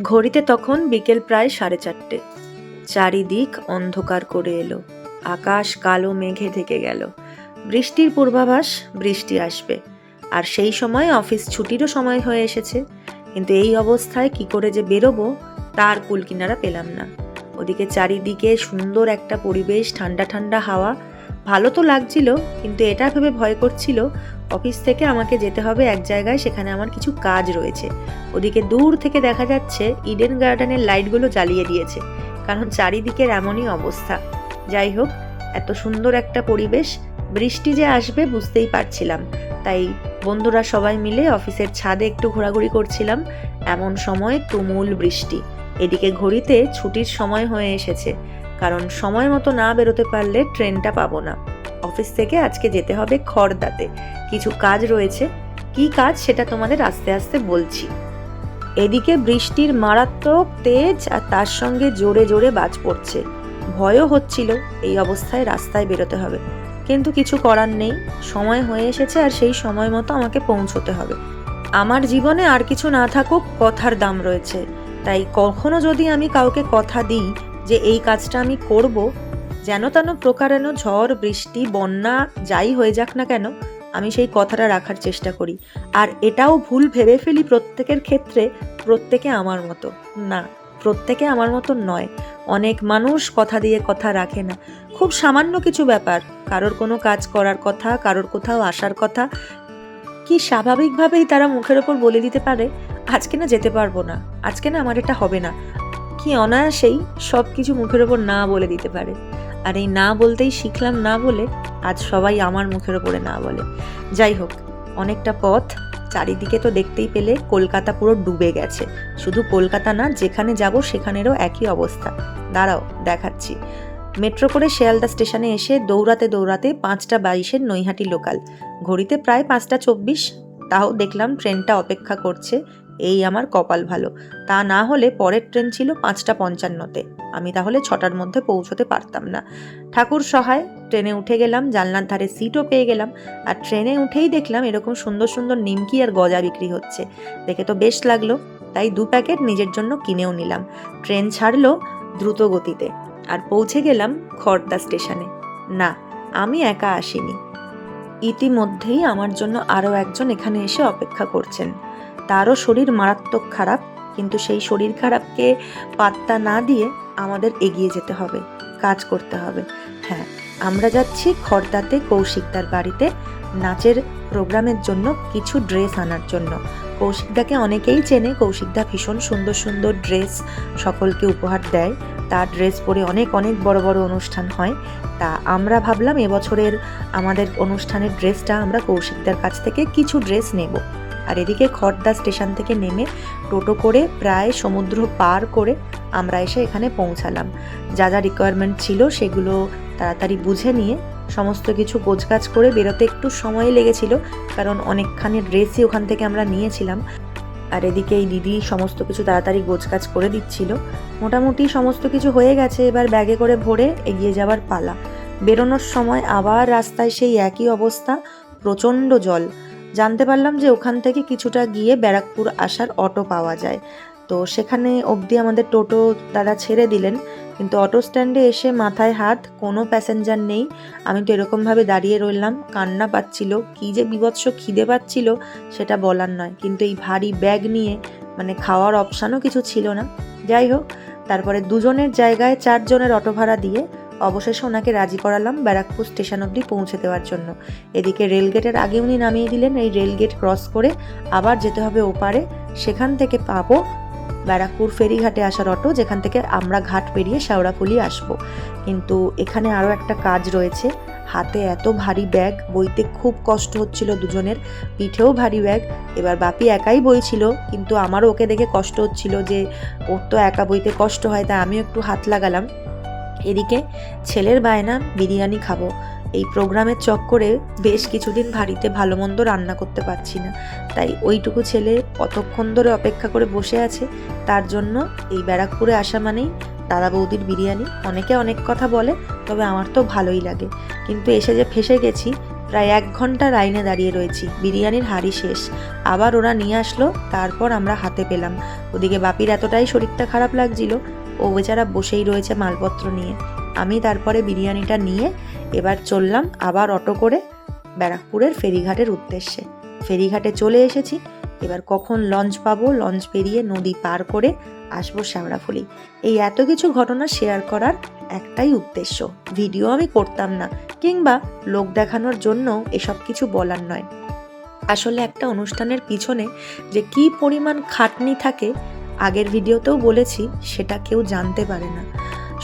ঘড়িতে তখন বিকেল প্রায় 4:30। চারিদিক অন্ধকার করে এলো। আকাশ কালো মেঘে ঢেকে গেল। বৃষ্টির পূর্বাভাস, বৃষ্টি আসবে। আর সেই সময় অফিস ছুটিরও সময় হয়ে এসেছে। কিন্তু এই অবস্থায় কি করে যে বেরোবো তার কুলকিনারা পেলাম না। ওদিকে চারিদিকে সুন্দর একটা পরিবেশ, ঠান্ডা ঠান্ডা হাওয়া। ভালো তো লাগছিল, কিন্তু এটা ভেবে ভয় করছিল অফিস থেকে আমাকে যেতে হবে এক জায়গায়, সেখানে আমার কিছু কাজ রয়েছে। ওদিকে দূর থেকে দেখা যাচ্ছে ইডেন গার্ডেনের লাইটগুলো জ্বালিয়ে দিয়েছে, কারণ চারিদিকের এমনই অবস্থা। যাই হোক, এত সুন্দর একটা পরিবেশ, বৃষ্টি যে আসবে বুঝতেই পারছিলাম। তাই বন্ধুরা সবাই মিলে অফিসের ছাদে একটু ঘোরাঘুরি করছিলাম। এমন সময় তুমুল বৃষ্টি। এদিকে ঘড়িতে ছুটির সময় হয়ে এসেছে, কারণ সময় মতো না বেরোতে পারলে ট্রেনটা পাবো না। অফিস থেকে আজকে যেতে হবে খড়দাতে, কিছু কাজ রয়েছে। কি কাজ সেটা তোমাদের আস্তে আস্তে বলছি। এদিকে বৃষ্টির মারাত্মক তেজ, আর তার সঙ্গে জোরে জোরে বাজ পড়ছে। ভয়ও হচ্ছিল এই অবস্থায় রাস্তায় বেরোতে হবে, কিন্তু কিছু করার নেই। সময় হয়ে এসেছে, আর সেই সময় মতো আমাকে পৌঁছতে হবে। আমার জীবনে আর কিছু না থাকুক, কথার দাম রয়েছে। তাই কখনো যদি আমি কাউকে কথা দিই যে এই কাজটা আমি করব, যেন তেন প্রকারেণ ঝড় বৃষ্টি বন্যা যাই হয়ে যাক না কেন, আমি সেই কথাটা রাখার চেষ্টা করি। আর এটাও ভুল ভেবে ফেলি প্রত্যেকের ক্ষেত্রে প্রত্যেকে আমার মতো। না, প্রত্যেকে আমার মতো নয়। অনেক মানুষ কথা দিয়ে কথা রাখে না। খুব সামান্য কিছু ব্যাপার, কারোর কোনো কাজ করার কথা, কারোর কোথাও আসার কথা, কি স্বাভাবিকভাবেই তারা মুখের ওপর বলে দিতে পারে আজকে না যেতে পারবো না, আজকে না আমার এটা হবে না। কি অনায়াসেই সব কিছু মুখের ওপর না বলে দিতে পারে। আর এই না বলতেই শিখলাম না বলে আজ সবাই আমার মুখের ওপরে না বলে। যাই হোক, অনেকটা পথ। চারিদিকে তো দেখতেই পেলে কলকাতা পুরো ডুবে গেছে। শুধু কলকাতা না, যেখানে যাব সেখানেরও একই অবস্থা। দাঁড়াও দেখাচ্ছি। মেট্রো করে শিয়ালদা স্টেশনে এসে দৌড়াতে দৌড়াতে 5:22 নৈহাটি লোকাল। ঘড়িতে প্রায় 5:24। তাও দেখলাম ট্রেনটা অপেক্ষা করছে। এই আমার কপাল ভালো। তা না হলে পরের ট্রেন ছিল 5:55-তে। আমি তাহলে 6টার মধ্যে পৌঁছতে পারতাম না। ঠাকুর সহায় ট্রেনে উঠে গেলাম, জানলার ধারে সিটও পেয়ে গেলাম। আর ট্রেনে উঠেই দেখলাম এরকম সুন্দর সুন্দর নিমকি আর গজা বিক্রি হচ্ছে। দেখে তো বেশ লাগলো, তাই 2 প্যাকেট নিজের জন্য কিনেও নিলাম। ট্রেন ছাড়লো দ্রুত গতিতে, আর পৌঁছে গেলাম খড়দা স্টেশনে। না, আমি একা আসিনি। ইতিমধ্যেই আমার জন্য আরও একজন এখানে এসে অপেক্ষা করছেন। তারও শরীর মারাত্মক খারাপ, কিন্তু সেই শরীর খারাপকে পাত্তা না দিয়ে আমাদের এগিয়ে যেতে হবে, কাজ করতে হবে। হ্যাঁ, আমরা যাচ্ছি খড়দাতে কৌশিকদার বাড়িতে নাচের প্রোগ্রামের জন্য কিছু ড্রেস আনার জন্য। কৌশিকদাকে অনেকেই চেনে। কৌশিকদা ভীষণ সুন্দর সুন্দর ড্রেস সকলকে উপহার দেয়। তার ড্রেস পরে অনেক অনেক বড় বড় অনুষ্ঠান হয়। তা আমরা ভাবলাম এবছরের আমাদের অনুষ্ঠানের ড্রেসটা আমরা কৌশিকদার কাছ থেকে কিছু ড্রেস নেব। আর এদিকে খড়দা স্টেশন থেকে নেমে টোটো করে প্রায় সমুদ্র পার করে আমরা এসে এখানে পৌঁছালাম। যা যা রিকোয়ারমেন্ট ছিল সেগুলো তাড়াতাড়ি বুঝে নিয়ে সমস্ত কিছু গোছগাছ করে বেরোতে একটু সময় লেগেছিল, কারণ অনেকখানি ড্রেসই ওখান থেকে আমরা নিয়েছিলাম। আর এদিকে এই দিদি সমস্ত কিছু তাড়াতাড়ি গোছগাছ করে দিচ্ছিল। মোটামুটি সমস্ত কিছু হয়ে গেছে, এবার ব্যাগে করে ভরে এগিয়ে যাওয়ার পালা। বেরোনোর সময় আবার রাস্তায় সেই একই অবস্থা, প্রচণ্ড জল। জানতে পারলাম যে ওখান থেকে কিছুটা গিয়ে ব্যারাকপুর আসার অটো পাওয়া যায়। তো সেখানে অবধি আমাদের টোটো দাদা ছেড়ে দিলেন, কিন্তু অটো স্ট্যান্ডে এসে মাথায় হাত, কোনো প্যাসেঞ্জার নেই। আমি তো এরকমভাবে দাঁড়িয়ে রইলাম, কান্না পাচ্ছিল, কী যে বিভৎস খিদে পাচ্ছিল সেটা বলার নয়। কিন্তু এই ভারী ব্যাগ নিয়ে মানে খাওয়ার অপশানও কিছু ছিল না। যাই হোক, তারপরে 2 জনের জায়গায় 4 জনের অটো ভাড়া দিয়ে অবশেষে ওনাকে রাজি করালাম ব্যারাকপুর স্টেশন অবধি পৌঁছে দেওয়ার জন্য। এদিকে রেলগেটের আগে উনি নামিয়ে দিলেন। এই রেলগেট ক্রস করে আবার যেতে হবে ওপারে, সেখান থেকে পাবো ব্যারাকপুর ফেরিঘাটে আসার অটো, যেখান থেকে আমরা ঘাট পেরিয়ে শেওড়াফুলি আসবো। কিন্তু এখানে আরও একটা কাজ রয়েছে। হাতে এত ভারী ব্যাগ, বইতে খুব কষ্ট হচ্ছিল দুজনের, পিঠেও ভারী ব্যাগ। এবার বাপি একাই বইছিল, কিন্তু আমারও ওকে দেখে কষ্ট হচ্ছিল যে ওর তো একা বইতে কষ্ট হয়, তাই আমিও একটু হাত লাগালাম। এদিকে ছেলের বায়না বিরিয়ানি খাবো। এই প্রোগ্রামের চক্করে বেশ কিছুদিন বাড়িতে ভালো মন্দ রান্না করতে পারছি না, তাই ওইটুকু ছেলে কতক্ষণ ধরে অপেক্ষা করে বসে আছে। তার জন্য এই ব্যারাকপুরে আসা মানেই দাদা বৌদির বিরিয়ানি। অনেকে অনেক কথা বলে, তবে আমার তো ভালোই লাগে। কিন্তু এসে যে ফেঁসে গেছি, প্রায় 1 ঘন্টা লাইনে দাঁড়িয়ে রয়েছি, বিরিয়ানির হাঁড়ি শেষ। আবার ওরা নিয়ে আসলো, তারপর আমরা হাতে পেলাম। ওদিকে বাপির এতটাই শরীরটা খারাপ লাগছিল, ও বেচারা বসেই রয়েছে মালপত্র নিয়ে। আমি তারপরে বিরিয়ানিটা নিয়ে এবার চললাম আবার অটো করে ব্যারাকপুরের ফেরিঘাটের উদ্দেশ্যে। ফেরিঘাটে চলে এসেছি, এবার কখন লঞ্চ পাবো, লঞ্চ পেরিয়ে নদী পার করে আসবো শ্যাওড়াফুলি। এই এত কিছু ঘটনা শেয়ার করার একটাই উদ্দেশ্য, ভিডিও আমি করতাম না, কিংবা লোক দেখানোর জন্য এসব কিছু বলার নয়। আসলে একটা অনুষ্ঠানের পিছনে যে কি পরিমাণ খাটনি থাকে, আগের ভিডিওতেও বলেছি, সেটা কেউ জানতে পারে না।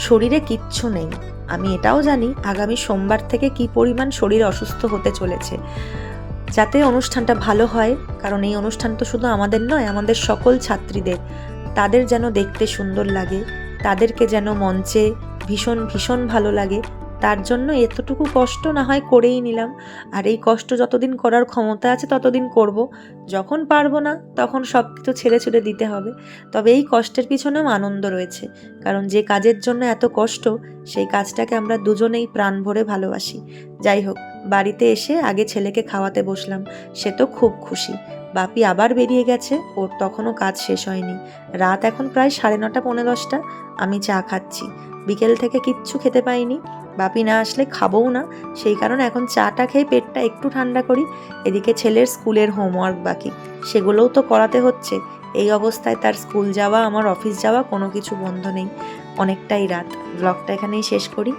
শরীরে কিচ্ছু নেই, আমি এটাও জানি আগামী সোমবার থেকে কি পরিমাণ শরীর অসুস্থ হতে চলেছে, যাতে অনুষ্ঠানটা ভালো হয়। কারণ এই অনুষ্ঠান তো শুধু আমাদের নয়, আমাদের সকল ছাত্রীদের, তাদের যেন দেখতে সুন্দর লাগে, তাদেরকে যেন মঞ্চে ভীষণ ভীষণ ভালো লাগে, তার জন্য এতটুকু কষ্ট না হয় করেই নিলাম। আর এই কষ্ট যতদিন করার ক্ষমতা আছে ততদিন করব, যখন পারবো না তখন সব কিছু ছেড়ে ছুড়ে দিতে হবে। তবে এই কষ্টের পিছনেও আনন্দ রয়েছে, কারণ যে কাজের জন্য এত কষ্ট, সেই কাজটাকে আমরা দুজনেই প্রাণ ভরে ভালোবাসি। যাই হোক, বাড়িতে এসে আগে ছেলেকে খাওয়াতে বসলাম, সে তো খুব খুশি। বাপি আবার বেরিয়ে গেছে, ওর তখনও কাজ শেষ হয়নি। রাত এখন প্রায় 9:30 পৌনে 10টা। আমি চা খাচ্ছি, বিকেল থেকে কিচ্ছু খেতে পাইনি, বাপি না আসলে খাবও না, সেই কারণে এখন চাটা খেয়ে পেটটা একটু ঠান্ডা করি। এদিকে ছেলের স্কুলের হোমওয়ার্ক বাকি, সেগুলোও তো করাতে হচ্ছে। এই অবস্থায় তার স্কুল যাওয়া, আমার অফিস যাওয়া, কোনো কিছু বন্ধ নেই। অনেকটাই রাত, ব্লগটা এখানেই শেষ করি।